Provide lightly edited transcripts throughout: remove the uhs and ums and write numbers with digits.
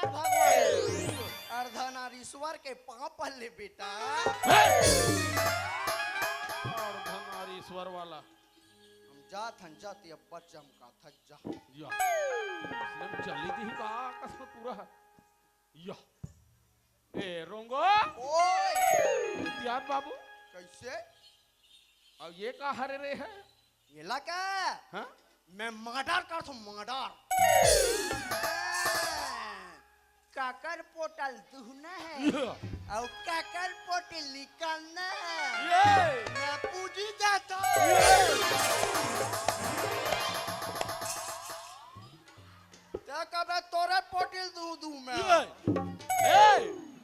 भगवान अर्धनारीश्वर के पाँव पल्ले बेटा। अर्धनारीश्वर वाला हम जात हन जाती अब बच्चम का था जा या चली थी का कसम पूरा या ए रोंगो ओए त्याग बाबू कैसे अब ये का हरे रे है ये लगा हाँ मैं मर्डर कर तू मर्डर काकर पोटल दुहना है और काकर पोटल निकालना है मैं पूजी जाता क्या कब तोरे पोटल दूं मैं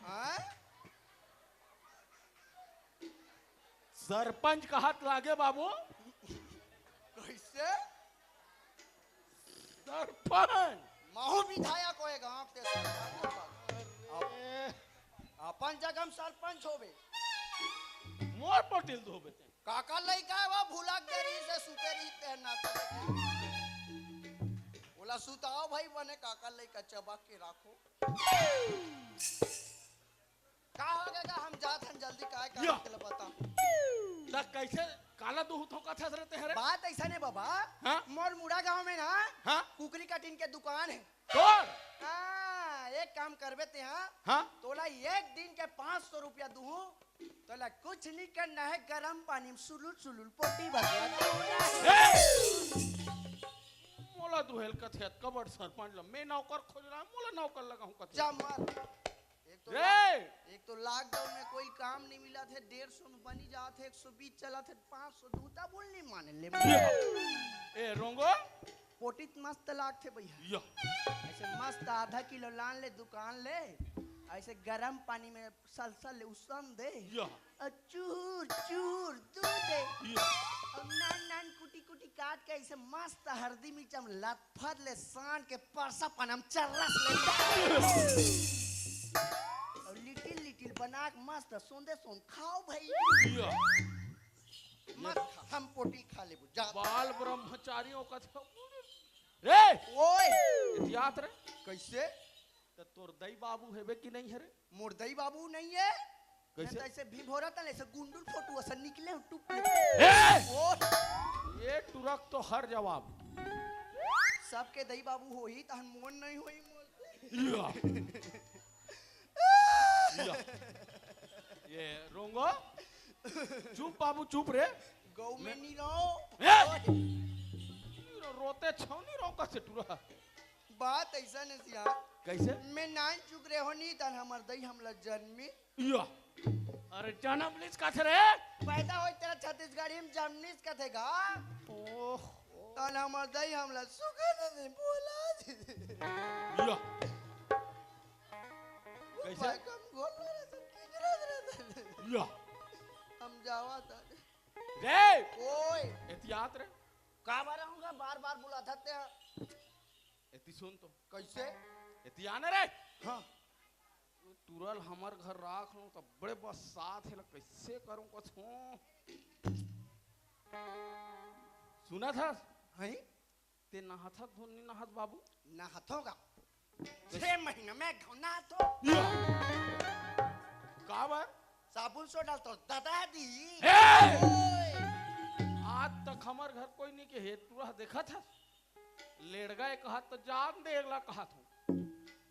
हाँ सरपंच का हाथ लागे बाबू कैसे सरपंच महू विधायक होएगा आपके अपन जगह में सरपंच होबे मोर पटेल दो बेटे काका लइका वो भूला देरी से सुतेरी तेना बोला सुताओ भाई बने काका लइका चबा के राखो का हो गएगा हम जात हम जल्दी काय के बता ना कैसे काला दूह तो कथा रहते हैं बात ऐसा नहीं बाबा हाँ? मोर मुड़ा गांव में ना हाँ? कुकरी कटिंग के दुकान है तोर एक काम करबे ते हाँ तोला एक दिन के 500 रुपया दूं तोला कुछ नहीं करना है गरम पानी में सुलुल सुलुल पोटी भरवा मोला दुहेल कथे कबड़ सरपंच ल मैं नौकर खोज रहा मोला नौकर लगा हूं कथे जा मार एक तो लॉकडाउन में कोई काम नहीं मिला थे 150 में बनी जात है 120 चला थे 500 दूता बोल नहीं माने ले ए रोंगो पोटित मस्त लाग थे भैया ऐसे मस्त आधा किलो लान ले दुकान ले ऐसे गरम पानी में सलसल ले उसम दे चूर चूर दूध दे और नान नान कुटी कुटी काट के ऐसे मस्त हल्दी मिर्च में लथपथ ले सान के परसा पनम चरस ले और लिटिल लिटिल बना के मस्त सोंदे सोंद खाओ भाई मस्त हम पोटी खा ले जा बाल ब्रह्मचारियों का रे ओए इतिहास रे कैसे तो तोर दई बाबू हेबे कि नहीं है रे मोर दई बाबू नहीं है कैसे तो ऐसे भी भोरा तले ऐसे गुंडुल फोटो ऐसे निकले टुक ये तुरक तो हर जवाब सबके दई बाबू हो ही तहन मोन नहीं होई ये रोंगो चुप बाबू चुप रे गौ में नहीं रहो रोते छौनी रोका से टुरा बात ऐसा नहीं सिया कैसे मैं नान चुक रहे हो नहीं तन हमर दई हमला जन्मी या अरे जन्म लिस का थे रे पैदा होई तेरा छत्तीसगढ़ में जन्मिस का थेगा ओह तन हमर दई हमला सुगन नहीं बोला या कैसे कम गोल वाला सब किजरा या हम जावा था रे ओए एहतियात रे का बार रहूंगा बार-बार बुला थते हैं एती सुन तो कैसे एतियाने रे हां तुरल हमर घर राख लो तो बड़े बस साथ है कैसे करूं कुछ हो सुना था हैं ते नहाथ धोनी नहाथ बाबू ना हाथोगा 6 महीने में घुना तो का बार साबुन सो डाल तो दादा दी आज तक हमार घर कोई नहीं के हेत पूरा देखा था लेड़गा एक हाथ तो जान दे अगला कहा था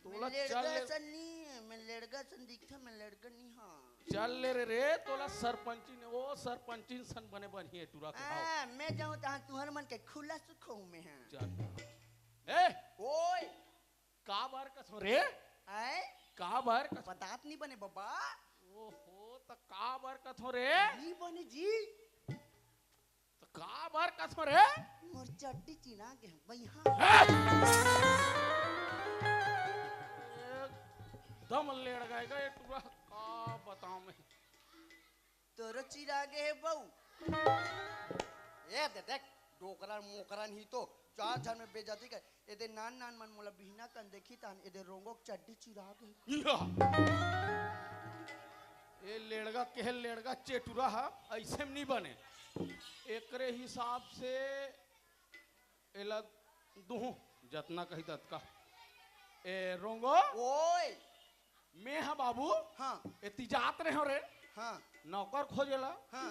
तोला चल ले नहीं मैं लड़का सन दिखता मैं लड़का नहीं हां चल ले रे तोला सरपंची ने वो सरपंची सन बने बनी है टूरा के भाव मैं जाऊं तहां तुहर मन के खुला सुखों में है चल ए ओए का बार का रे आए का बार का पतात नहीं बने बाबा ओहो तो का बार का रे नहीं बने जी तो का बार का रे मोर चड्डी चिना के भाई दम लेड़ गएगा ये टूरा का बताऊं मैं तोर चिरागे है बहू ये देख डोकरा मोकरा नहीं तो चार जन में बेजाती का एदे नान नान मन मोला बिहना कन देखी तान एदे रोंगो चड्डी चिरागे ये लेड़गा के लेड़गा चेटुरा है ऐसे में नहीं बने एकरे हिसाब से एला दूं जतना कही तत का ए रोंगो ओ एती जात रहे हो रे हाँ नौकर खोजेला हाँ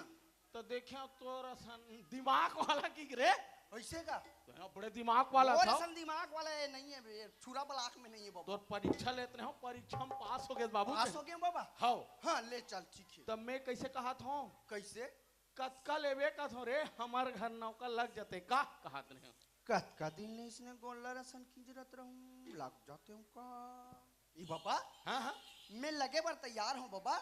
तो देखियो तोरा सन दिमाग वाला की रे वैसे का तो बड़े दिमाग वाला और था असल दिमाग वाला है नहीं है ये छुरा बल आँख में नहीं है बाबा तो परीक्षा लेते रहे हो परीक्षा में पास हो गए बाबू पास हो गए बाबा हाँ हाँ ले चल ठीक है तब मैं कैसे कहा था कैसे कतका लेवे का थो रे हमार घर नौकर लग जाते का कहा नहीं कत का दिन ने इसने गोल्ला रसन खींचरत रहूं लग जाते हूं का ई बाबा हाँ हाँ मैं लगे बार तैयार हूं बाबा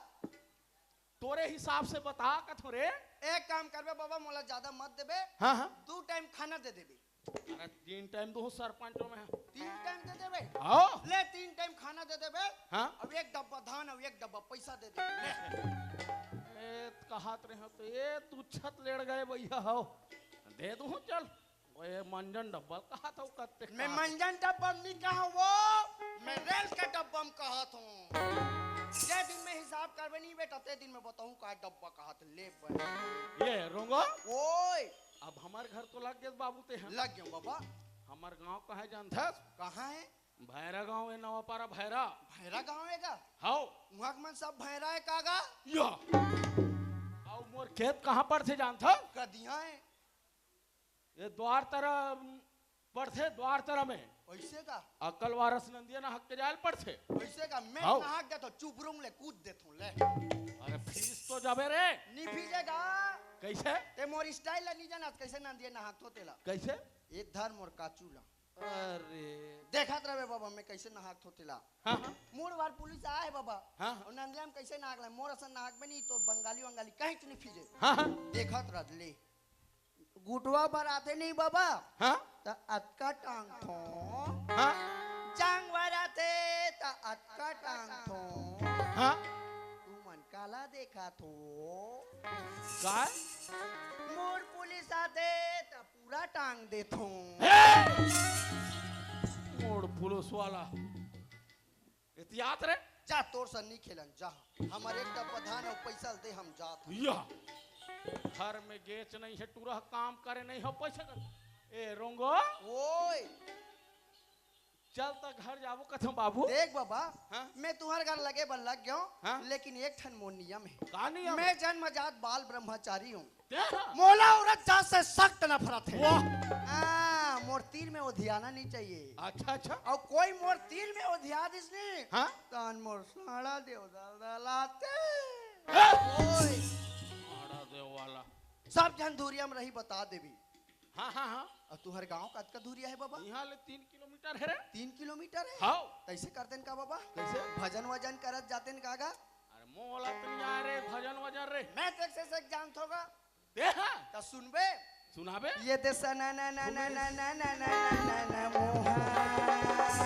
तोरे हिसाब से बता का थो रे एक काम करबे बाबा मोला ज्यादा मत देबे हाँ हाँ 2 टाइम खाना दे देबे अरे 3 टाइम दो सरपंचों में 3 टाइम दे देबे आओ ले 3 टाइम खाना दे देबे हाँ अब एक डब्बा धान और एक डब्बा पैसा दे देबे ए कहात रहे हो तो ये तू छत लेड़ गए भैया हो दे दूं चल ओए मंजन डब्बा कहा था कत्ते मैं मंजन डब्बा नहीं कहा वो मैं रेल के डब्बा में कहा था जे दिन में हिसाब करबे नहीं बेटा ते दिन में बताऊं का डब्बा कहा था ले ये रोंगो ओए अब हमारे घर तो लग गए बाबू ते हैं लग गया बाबा हमार गांव कहा जानता कहाँ है भैरा गांव है नवापारा भैरा भैरा गाँव है का हाउ वहाँ के मन सब भैरा है कागा या आओ मोर खेत कहाँ पर थे जानता कदिया है ये द्वार तरह पर थे द्वार तरह में वैसे का अकल वारस नंदिया ना हक के जाल पर थे वैसे का मैं हाउ। नहा गया तो चुपरूंग ले कूद देता हूँ ले अरे फीस तो जाबे रे नहीं भीजेगा कैसे ते मोर स्टाइल नहीं जाना कैसे ना दिए नहा तो तेला कैसे एक धर मोर काचूला अरे देखत रहे बाबा मैं कैसे नहाक थोतेला हाँ हाँ मोर बार पुलिस आए बाबा हाँ। और नंदिया में कैसे नाक ले मोर असन नाक में नहीं तो बंगाली वंगाली कहीं तो नहीं फीजे हाँ हाँ देखत रह ले गुटवा भर आते नहीं बाबा हाँ त अटका टांग थो हाँ जांग भर आते त अटका टांग थो हाँ तू मन काला देखा थो काय मोर पुलिस आते त पूरा टांग दे थो मोड़ पुलिस वाला एहतियात रे जा तोर सन नहीं खेलन जा हमारे एक डब्बा धान और पैसा दे हम जात या घर में गेच नहीं है टूरा काम करे नहीं हो पैसा कर ए रोंगो ओए चल तक घर जाबो कथम बाबू देख बाबा हाँ? मैं तुम्हारे घर लगे बल लग गया हाँ? लेकिन एक ठन मोर नियम है कहानी मैं जन्मजात बाल ब्रह्मचारी हूँ मैं मोला औरत जात से सख्त नफरत है वाह मोर तीर में उधियाना नहीं चाहिए अच्छा अच्छा और कोई मोर तीर में उधिया दिसने हाँ तान मोर साड़ा देव दलाते हाँ? ओए आड़ा देव वाला सब जन दूरिया में रही बता देवी हाँ हाँ हाँ और तुहर गांव का का दूरिया है बाबा यहाँ ले 3 किलोमीटर है रे 3 किलोमीटर है हाँ कैसे करते का बाबा कैसे भजन वजन करत जाते कागा अरे मोला तो नहीं आ रे भजन वजन रे मैं तो से जान होगा दे हाँ तो सुनबे सुनाबे ये दे सना ना ना ना ना ना ना ना ना ना मोहा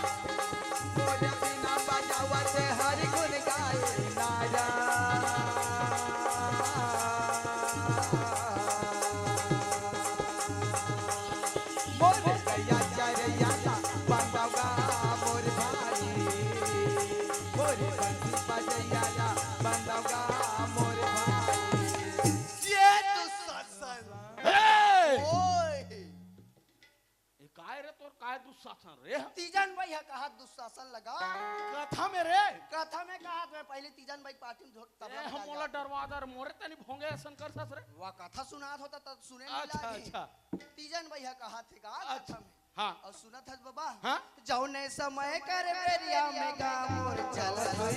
बोले बिना बजावत हरि गुण गाए नाया मोर गया चरया बंदगा मोर भाई मोर बंसी बजया बंदगा मोर भाई ये तो सत्संग ओए काय रे तोर काय दुशासन रे तीजन भाई है कहा दुशासन लगा कथा में रे कथा में कहा मैं पहले तीजन भाई पार्टी में ए हम मोला डरवादर मोरे तनी भोंगे शंकर सस रे वह कथा सुनात होता तब सुने अच्छा अच्छा तीजन भाई है कहा थे का अच्छा कथा में हाँ और सुना था बाबा हाँ जौने समय कर बेरिया में गामोर चल होई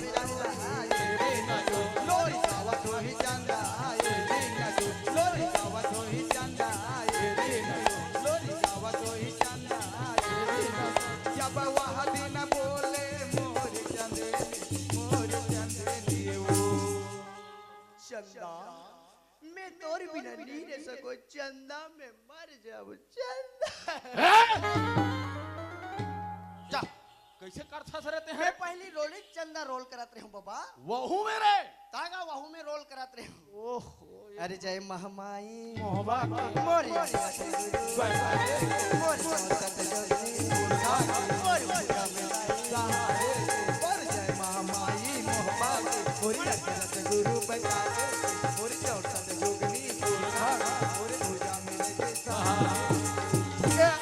लोरी गावत होई चंदा आए रे नजो लोरी गावत होई चंदा आए रे नजो लोरी गावत होई चंदा आए रे नजो जब वह दिन बोले मोर चंदे वो चंदा मैं तोर बिना नहीं रह सको चंदा में मर जाऊं चंदा जा कैसे कर सस रहते मैं हैं पहली रोलिंग चंदा रोल करत रहूं बाबा वहू मेरे तागा वहू में रोल करत रहूं ओहो अरे जय महामाई मोहबा मोरी मोरी सतजोगी मोरी सहारे पर जय महामाई मोहबा मोरी रखत गुरु बचावे मोरी चौसत जोगनी मोरी पूजा मेरे के सहारे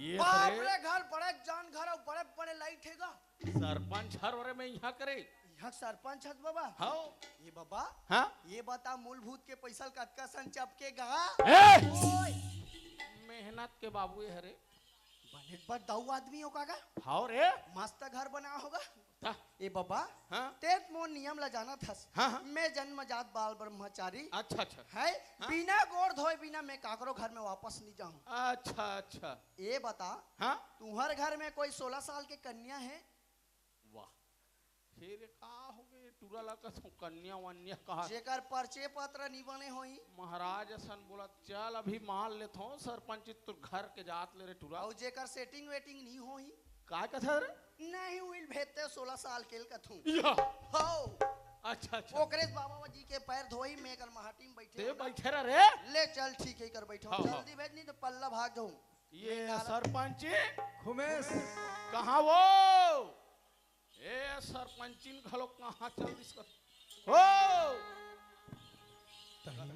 ये बाप रे रे घर बड़े जान घर और बड़े बड़े लाइट हैगा। सरपंच हर वरे में यहाँ करे यहाँ सरपंच हत बाबा। हाँ ये बाबा हाँ ये बता मूलभूत के पैसा कतका सन चपकेगा। मेहनत के बाबू ये हरे बने पर दऊ आदमी होगा का हाँ रे मस्त घर बना होगा। ता ए बाबा हाँ तेत मोर नियम ला जाना था। हाँ हाँ मैं जन्मजात बाल ब्रह्मचारी अच्छा अच्छा है। हाँ? बिना गोड़ धोए बिना मैं काकरो घर में वापस नहीं जाऊं। अच्छा अच्छा ये बता हाँ तुम्हार घर में कोई 16 साल के कन्या है। वाह फिर का हो गए टूरा लगा कन्या वन्या कहा जेकर परिचय पत्र नहीं बने होई। महाराज सन बोला चल अभी मान लेता हूँ सरपंच तू घर के जात ले रे टूरा और जेकर सेटिंग वेटिंग नहीं होई का कथा रे नहीं हुई भेजते 16 साल के कथू या हो। अच्छा अच्छा ओकरे बाबा जी के पैर धोई मैं कर महाटी में बैठे ते बैठे रे ले चल ठीक है कर बैठो हाँ, हाँ। जल्दी भेज नहीं तो पल्ला भाग जाऊं। ये सरपंच खुमेस कहाँ वो ए सरपंचिन घलो कहाँ चल दिस कर हो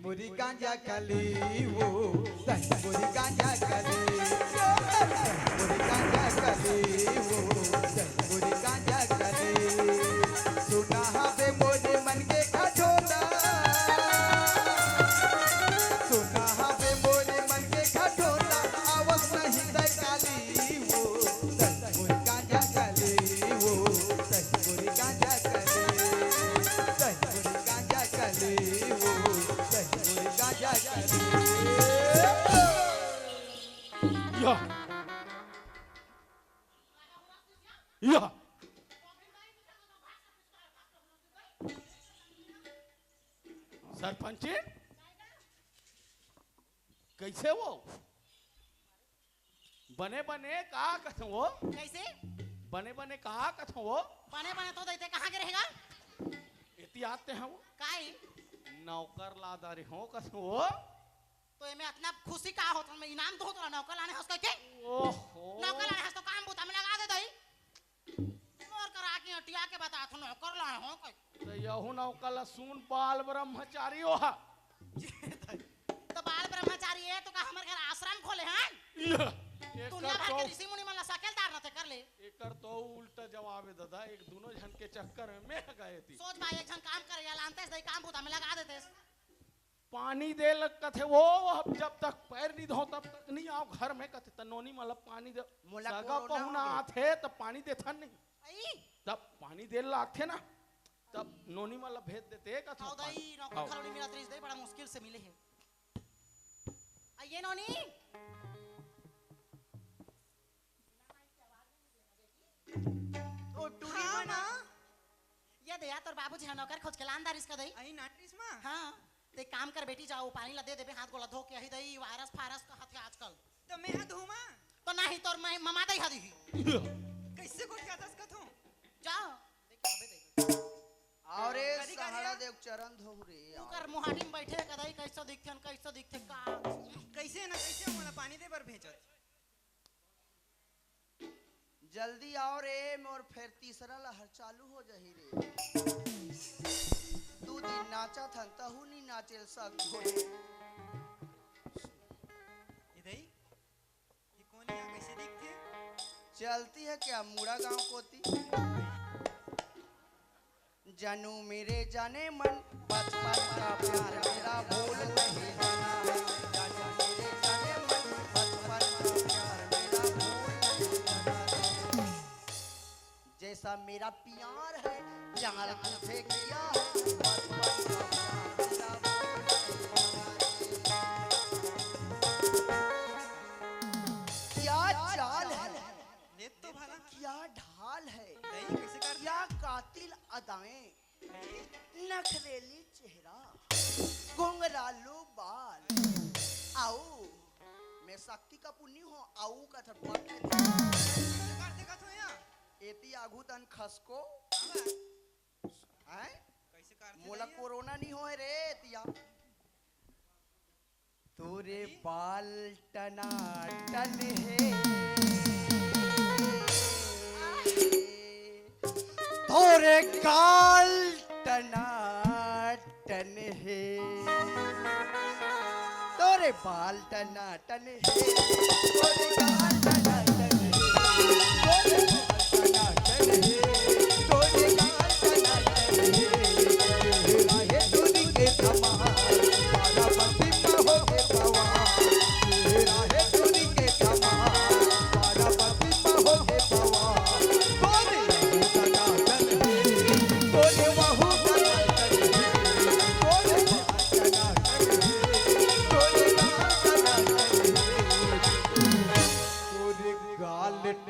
मुरी गांजा कली वो मुरी गांजा कली मुरी गांजा कली वो मुरी गांजा कली सुना हवे मोरे मन के खटोला सुना हवे मोरे मन के खटोला आवाज नहीं दे काली वो मुरी गांजा कली वो मुरी गांजा कली मुरी गांजा कली वो गांजा कली या सरपंच कैसे वो बने बने का कथो वो कैसे बने बने का कथो वो बने बने तो देते कहाँ के रहेगा इति आते हैं वो काई नौकर लादारी हो कथो वो तो एमे इतना खुशी का होत में इनाम तो होत नौकर लाने हंस के ओहो नौकर लाने हंस तो काम बुता में लगा दे दई और करा के हटिया के बता तो नौकर लाने हो कोई तो यहू नौकर ला सुन बाल ब्रह्मचारी हो हा तो बाल ब्रह्मचारी है तो का हमर घर आश्रम खोले हैं दुनिया भर के ऋषि मुनि मन ला सकेलदार न थे कर ले एकर तो उल्टा जवाब है दादा एक दोनों जन के चक्कर में मैं गए थी सोच भाई एक जन काम करे या लानते से काम बुता में लगा देते पानी दे लग कथे वो अब जब तक पैर नहीं धो तब तक नहीं आओ घर में कथे तनोनी मतलब पानी दे मोला सगा कोरोना पहुना हो गया। आथे तब पानी देथन नहीं आई तब पानी दे लाथे ना तब नोनी मतलब भेज देते कथे आओ दई नौकर खरोड़ी मेरा त्रिस दई बड़ा मुश्किल से मिले है आइए नोनी ओ टूरी हाँ बना माँ ये दया तोर बाबूजी है नौकर खोज के लानदार इसका दई आई नाट्रिस माँ हाँ ते काम कर बेटी जाओ पानी ला दे देबे हाथ गोला धो के ही दई वायरस फायरस का हाथ आजकल तो मैं हाथ धो माँ तो नहीं तोर मैं ममा दई हादी कैसे को क्या दस कथों जाओ देख आबे दई और ए कदी कदी सहारा ना? देव चरण धो रे तू कर मुहाटी में बैठे कदई कैसे दिखथे का कैसे ना कैसे मोला पानी दे बर भेजत जल्दी आओ रे मोर फिर तीसरा लहर चालू हो जाही रे। 2 दिन नाचा था तहु नहीं नाचेल सब घोड़े। इधर ये कौन है कैसे दिखते चलती है क्या मुड़ा गांव कोती जानू मेरे जाने मन बचपन का प्यार मेरा भूल नहीं जाना जानू मेरे जाने मन बचपन का प्यार मेरा भूल नहीं जाना जैसा मेरा प्यार है प्यार तुझे किया है बचपन का प्यार मेरा क्या चाल है नेत तो भला क्या ढाल है नहीं कैसे कर क्या कातिल अदाएं नखरेली चेहरा घुंघरालू बाल आओ मैं शक्ति का पुण्य हूँ आओ का थपट करते कथों या एती आगू तन खसको हैं कैसे करते मोला कोरोना नहीं होए रे तिया तोरे बाल टना टन है तोरे गाल टनाटन है तोरे बाल टनाटन है तोरे गाल टनाटन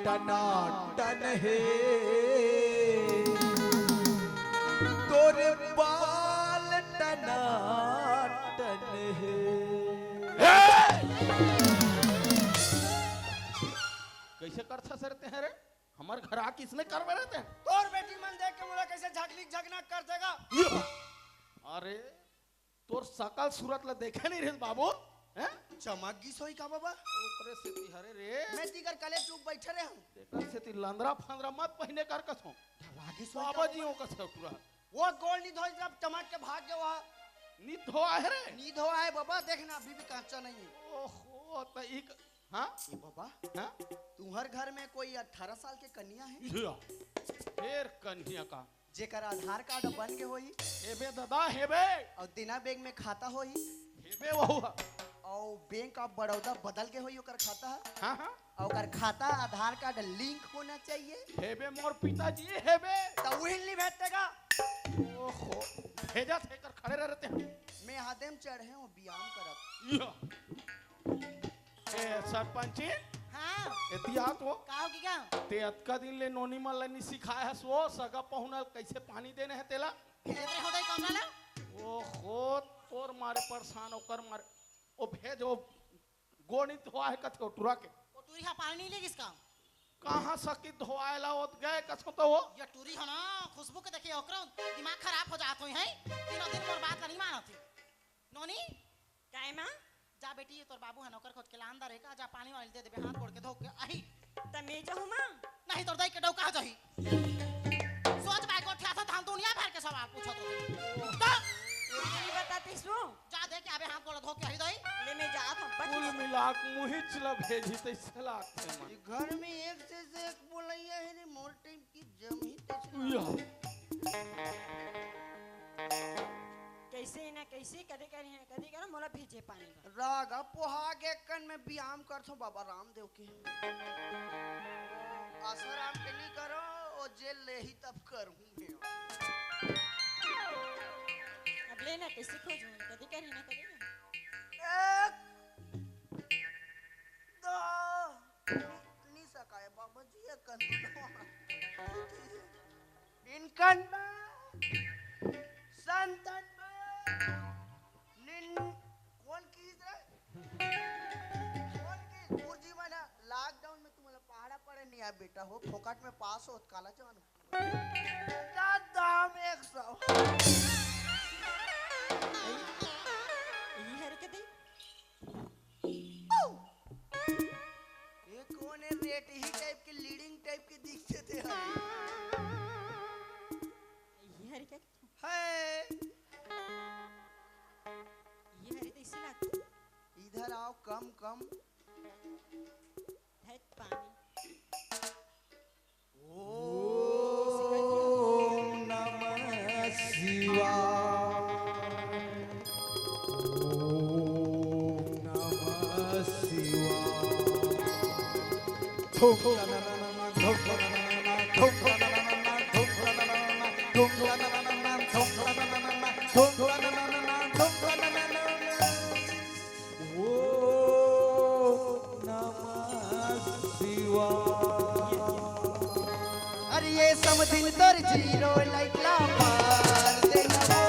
टनाटन है तोरे बाल टनाटन है। कैसे कर सकते हैं रे? हमारे घर आ किसने करवे रहते हैं? तोर बेटी मन देख के मोला कैसे झगली झगना कर देगा। अरे तोर सकल सूरत ला देखे नहीं रे बाबू हैं? चमक गी सोई का बाबा ओकरे से ती हरे रे मैं तिकर कले चुप बैठे रहे हूं। तेकर से ती लंदरा फंदरा मत पहने कर कसो वागी सोई बाबा जी ओ कस पूरा वो गोल नहीं धोई जब चमक के भाग गए वहां नींद हो है रे नींद हो है बाबा देखना अभी भी कांचा नहीं है। ओहो त एक हां ए बाबा हां तुम्हार घर में कोई 18 साल के कन्या है? फिर कन्या का जेकर आधार कार्ड बन के होई हेबे दादा हेबे और दिना बैंक में खाता होई हेबे वो और बैंक ऑफ बड़ौदा बदल के होई ओकर खाता है हां हां और ओकर खाता आधार कार्ड लिंक होना चाहिए। हेबे मोर पिताजी हेबे तो वही नहीं भेटेगा। ओहो भेजा थे कर खड़े रहते हैं मैं हादेम चढ़े हूँ व्यायाम करब। ए सरपंच हाँ एतिहास हो का होगी क्या ते अतका दिन ले नोनी मन लनी सिखाया है सो सगा पहुना कैसे पानी देने है तेला इतने हो गई कमरा ना ओहो तोर मारे परेशान होकर मारे ओ भेज ओ गोणित हुआ है कथो टुरा के वो टूरी हा पानी नहीं लेगी इसका कहां सकी धोआला होत गए कसो तो हो ये टूरी हो ना खुशबू के देखिए ओकरा दिमाग खराब हो जात होई है तीनों दिन मोर बात नहीं मानत नोनी काय मां जा बेटी तोर बाबू है नौकर खोज के ला अंदर है का जा पानी वाली दे दे हाथ गोड़ के धो के आही त मैं जाऊं मां नहीं तोर दाई के डौ कहां जाही सोच बाय को ठा था हम दुनिया भर के सवाल पूछो तो नहीं बताती सो जा दे के आबे हाथ गोड़ धो के आही दाई ले मैं जा हम कुल मिलाक मुही चला भेजी ते सलाह थे मन घर में एक से एक बोलैया है रे मोर टाइम की जम ही ते कैसे ना कैसे कदे करे हैं कदे करो मोला भेजे पानी का रागा पोहागे कन में व्यायाम करथो बाबा रामदेव के आसाराम के नहीं करो और जेल ले ही तब करूंगे। अब लेना कैसे खोजूं कदे करे ना कदे नहीं सकाए बाबा जी ये कन इनकन संतन निन कौन की कौन की गुरुजी मना लॉकडाउन में तुम्हारा पहाड़ा पड़े नहीं आ बेटा हो फोकट में पास हो काला जवान दाम 100 ये हर कदे ये कौन है रेट ही टाइप के लीडिंग टाइप के दिखते थे ये हर क्या है ये हर तो इसी लगती इधर आओ कम कम है पानी ओम नमः शिवाय ओम नमः शिवाय अरे ये समधिन तोर जीरो लाइटला पार दे नवो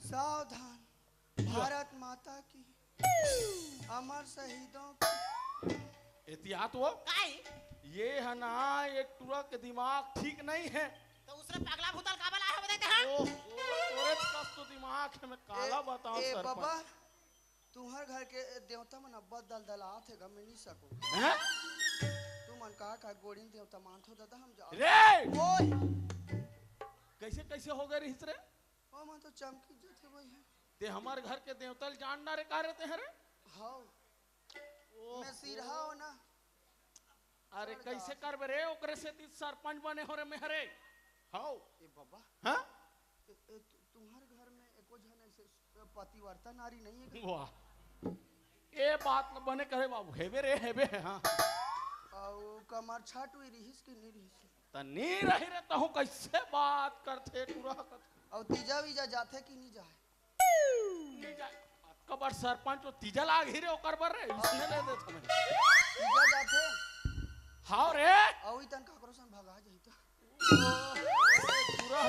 सावधान भारत माता की अमर शहीदों एहतियात वो काई ये है ना, ये टूरा के दिमाग ठीक नहीं है। तो उसने पगला भूतल का बला है बताते हैं। ओह तोरे का तो दिमाग है, मैं काला बताऊं ए सर बाबा तुम्हार घर के देवता मन अब्बा दलदलात है मैं नहीं सकूं। हैं तू मन का गोड़ी देवता मानथो दादा हम जा रे ओए कैसे कैसे हो गए रिस रे? ओ मन तो चमकी जथे भैया ते हमारे घर के देवतल जानना रे का रहते हैं रे? हां ओह, मैं सिरहा हो ना। अरे कैसे करबे रे? ओकरे से ती सरपंच बने हो रे मेहरे। हां ए बाबा हां तुम्हारे घर में एको जन ऐसे पतिव्रता नारी नहीं है क्या? वाह ये बात न बने करे बाबू, हेबे रे हेबे। हां औ कमर छाट हुई रिहिस की नहीं रिहिस त नी रही रे तहु कैसे बात करथे टूरा का? और तीजा वीजा जाथे कि नहीं जाए? नहीं जाए कबर सरपंच तो तीजा लाग ही रे ओकर बर रे, इसने ले दे हमें तीजा जाथे हां रे औ ई तन काकरो संग भगा जाई तो टूरा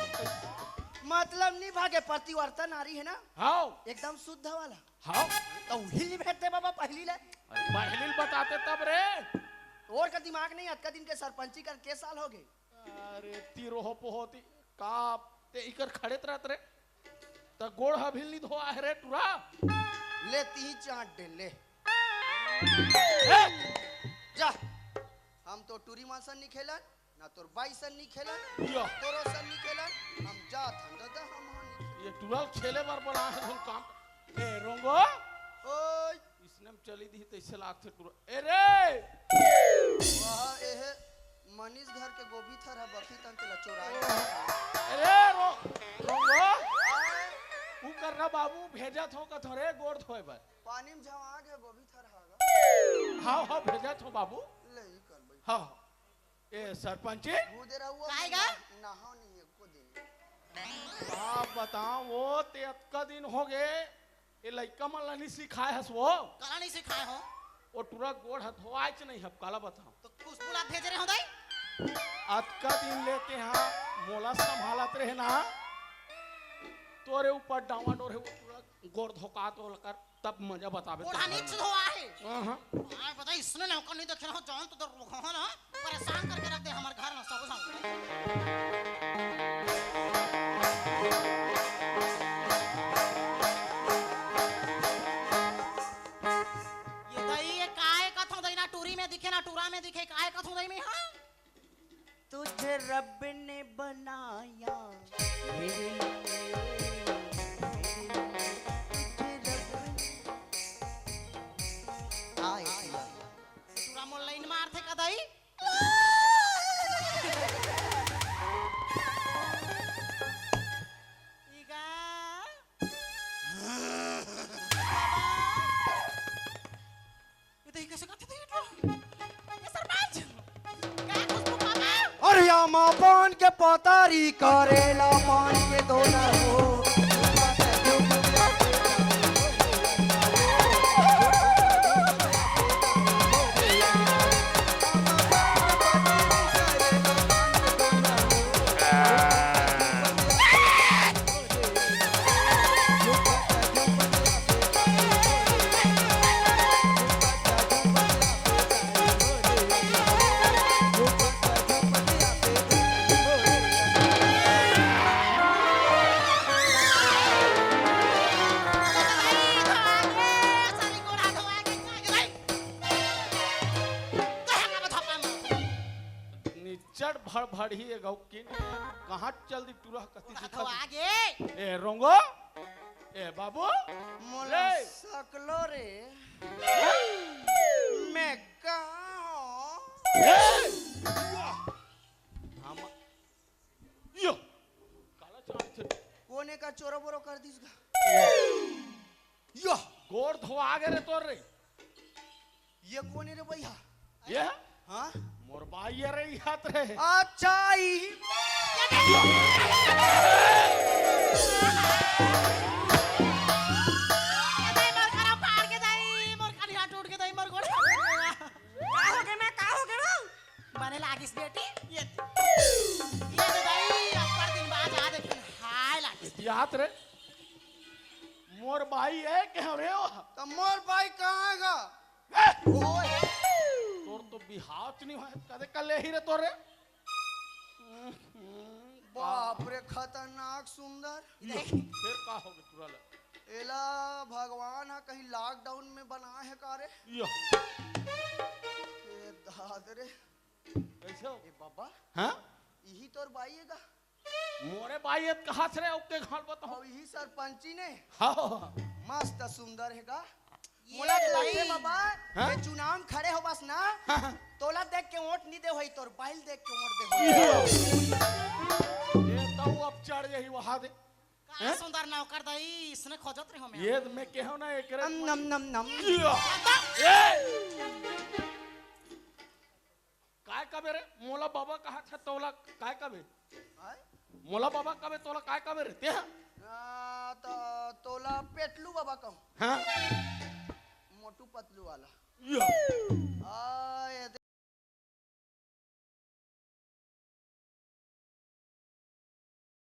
मतलब नहीं भागे पतिव्रता नारी है ना हां एकदम शुद्ध वाला। हां तो हिल भेटते बाबा पहली ले पहले बताते तब रे। और का दिमाग नहीं अतका दिन के सरपंची कर के साल हो गए? अरे तीरो हो पोहोती का ते इकर खड़े रहत रे त गोड़ हभिल नी धोआ है रे टूरा। ले ती चाट दे ले ए! जा। हम तो टूरी मासन नहीं खेलन ना तोर बाई सन नहीं खेलन यो तोरो सन नहीं खेलन हम जात हम दादा हम ये टूरा खेले बार बोला है हम काम ए रोंगो ओए इसने हम चली दी तैसे लाग थे टूरा। ए रे वहां एहे मनीष घर के गोभी थरा बखी तन तेला चोराए। अरे रोंगो ऊ करना बाबू भेजा थो का थोरे गोड़ धोए बर। पानी में झवा के गोभी थरा हागा हां हां भेजा थो बाबू। ले ही कर भाई हां ए सरपंच भूदे रहुआ काहेगा? नहाओ नहीं एको दिन। आप बताओ वो ते अतका दिन हो गए ये लइका मन ला नहीं सिखाए हस वो काला नहीं सिखाए हो वो टूरा गोड़ हाथ धोआच नहीं हब काला बताओ। तो खुशबू ला भेजे रहे हो दाई। अतका दिन लेते हैं मोला संभालत रहे ना तोरे ऊपर डावा डोरे पूरा गोड़ धोका तो कर तब मजा बतावे। ओढ़ा नीच धोआ है। हां आए पता इसने ना कर नहीं देखे ना जान तो रोको ना परेशान करके रख दे हमारे घर में सब संग। ये दाई ये काहे कथो दाई ना टूरी में दिखे ना टूरा में दिखे काहे कथो दाई में हां तुझे रब ने बनाया मेरे लिए आए टूरा मोल लाइन मार थे का दाई ईगा ये दाई कैसे करते थे ये सरपंच क्या खुशबू बाबा अरे आमा पान के पतारी करेला पान के दोना हो निचड़ भड़ भड़ ही गौ किन कहां चल दी टूरा कति दिखा आगे ए रोंगो ए बाबू मोला ले। सकलो रे मैं कहाँ हम यो काला चाट थे कोने का चोरो बोरो कर दीस गा यो गोड़ धोआ आगे रे तोर रे ये कोने रे भैया ये हाँ मोर भाई ये रे हाथ रे अच्छा ही याद रे मोर भाई है के रे तो मोर ओए तोर तो बिहाव नहीं है कदे कले ही रे तोरे बाप रे खतरनाक सुंदर फिर का हो गया तुरल एला भगवान हा कहीं लॉकडाउन में बना है कारे यो ए दाद रे कैसे हो ए बाबा हां यही तोर बाई है का मोरे बाई कहां से रे ओके घर बताओ और यही सरपंची ने हां मस्त सुंदर है का ये मोला तो भाई। लगते बाबा हाँ? ये चुनाव में खड़े हो बस ना हाँ। तोला देख के वोट नहीं दे होई तोर बाइल देख के वोट दे होई ये तो अब चढ़ यही वहां दे का सुंदर ना कर दई इसने खोजत रही हो मैं ये मैं कहूं ना एकरे नम नम नम काय कबे रे मोला बाबा कहा था तोला काय कबे आय? मोला बाबा कबे तोला काय कबे रे ते तो तोला पेटलू बाबा कहूं हां मोटू पतलू वाला यो आय